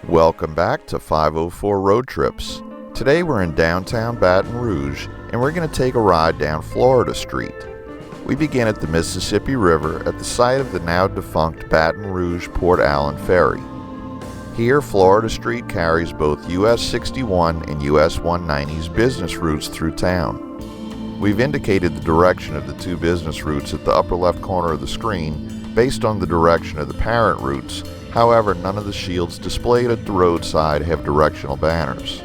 Welcome back to 504 Road Trips. Today we're in downtown Baton Rouge and we're going to take a ride down Florida Street. We begin at the Mississippi River at the site of the now defunct Baton Rouge Port Allen Ferry. Here, Florida Street carries both US 61 and US 190's business routes through town. We've indicated the direction of the two business routes at the upper left corner of the screen based on the direction of the parent routes. However, none of the shields displayed at the roadside have directional banners.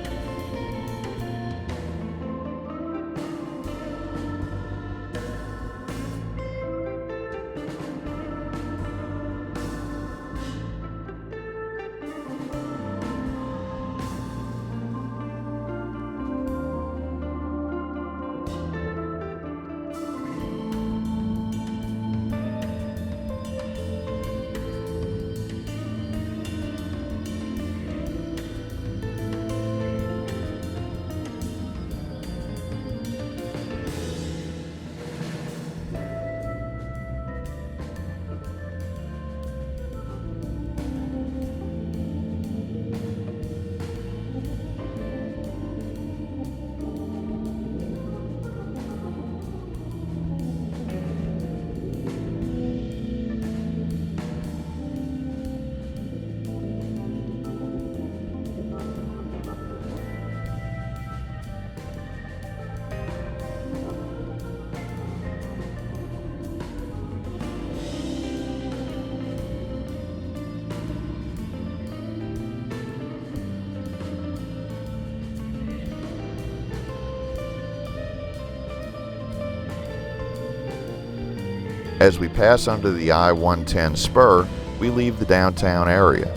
As we pass under the I-110 spur, we leave the downtown area.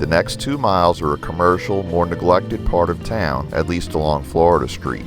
The next 2 miles are a commercial, more neglected part of town, at least along Florida Street.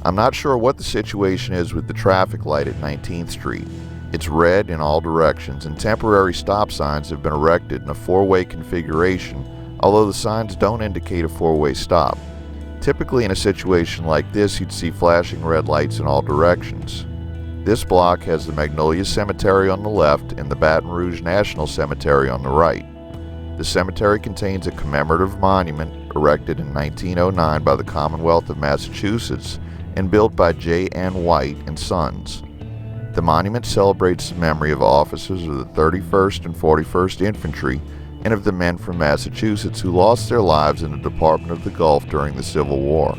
I'm not sure what the situation is with the traffic light at 19th Street. It's red in all directions and temporary stop signs have been erected in a 4-way configuration, although the signs don't indicate a 4-way stop. Typically in a situation like this, you'd see flashing red lights in all directions. This block has the Magnolia Cemetery on the left and the Baton Rouge National Cemetery on the right. The cemetery contains a commemorative monument erected in 1909 by the Commonwealth of Massachusetts and built by J. N. White and Sons. The monument celebrates the memory of officers of the 31st and 41st Infantry and of the men from Massachusetts who lost their lives in the Department of the Gulf during the Civil War.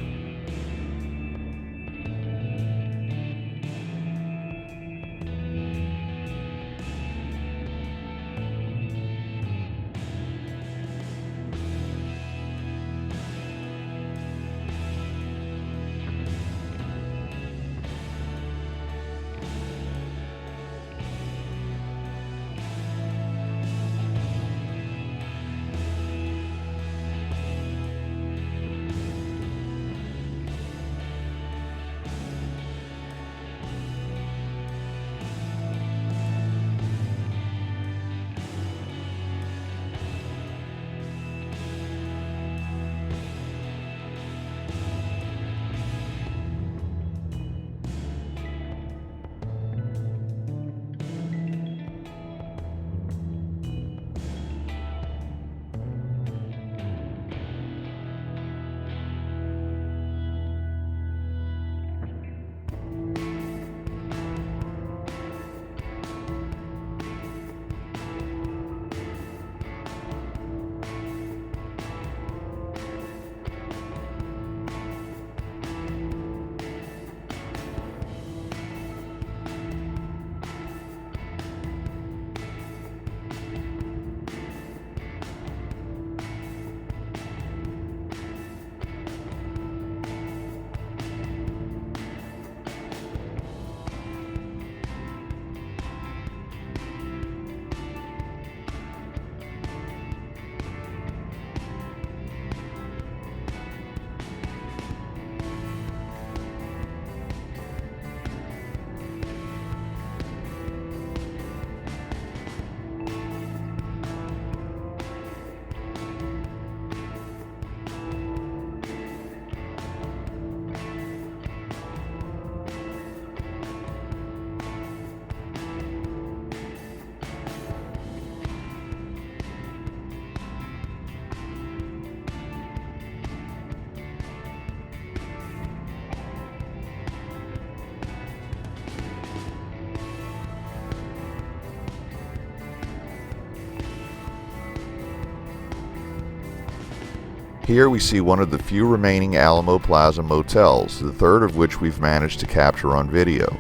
Here we see one of the few remaining Alamo Plaza motels, the third of which we've managed to capture on video.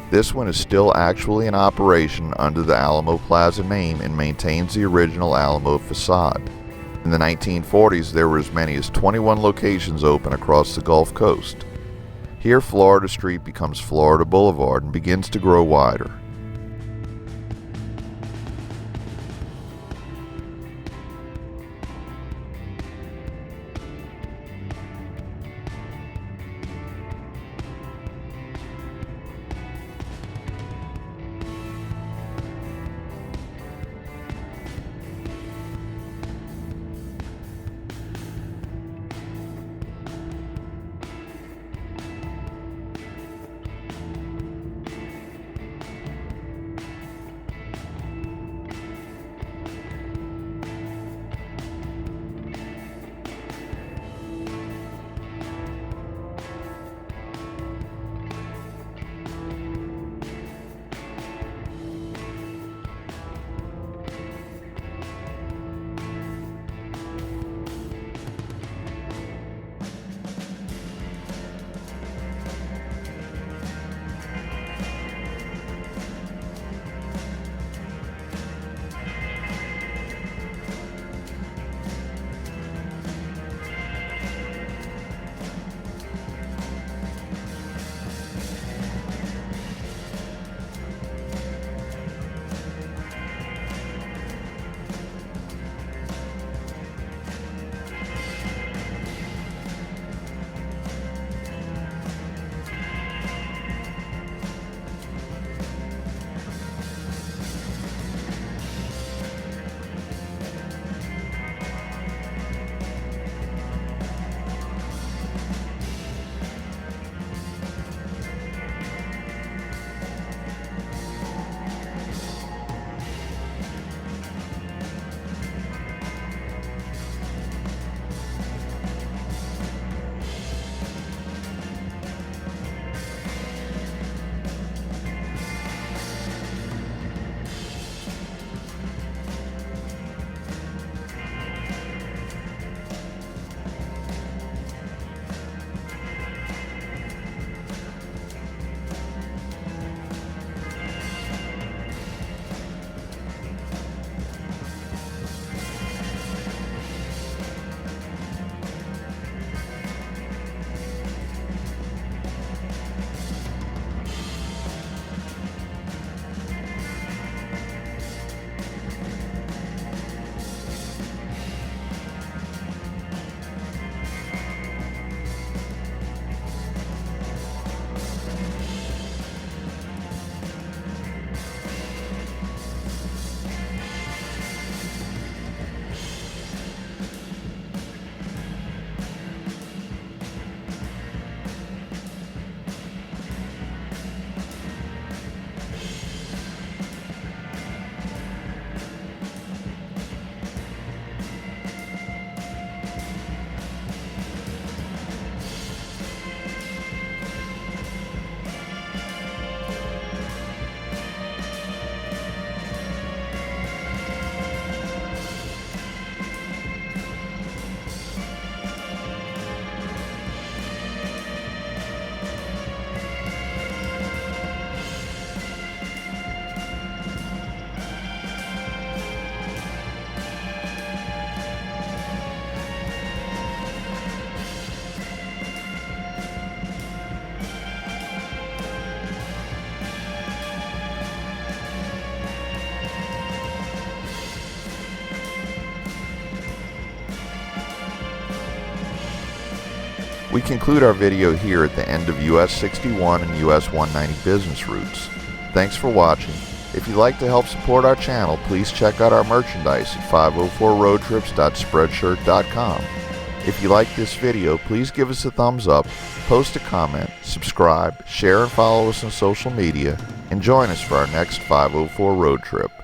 This one is still actually in operation under the Alamo Plaza name and maintains the original Alamo facade. In the 1940s, there were as many as 21 locations open across the Gulf Coast. Here, Florida Street becomes Florida Boulevard and begins to grow wider. We conclude our video here at the end of US 61 and US 190 business routes. Thanks for watching. If you'd like to help support our channel, please check out our merchandise at 504roadtrips.spreadshirt.com. If you like this video, please give us a thumbs up, post a comment, subscribe, share and follow us on social media, and join us for our next 504 road trip.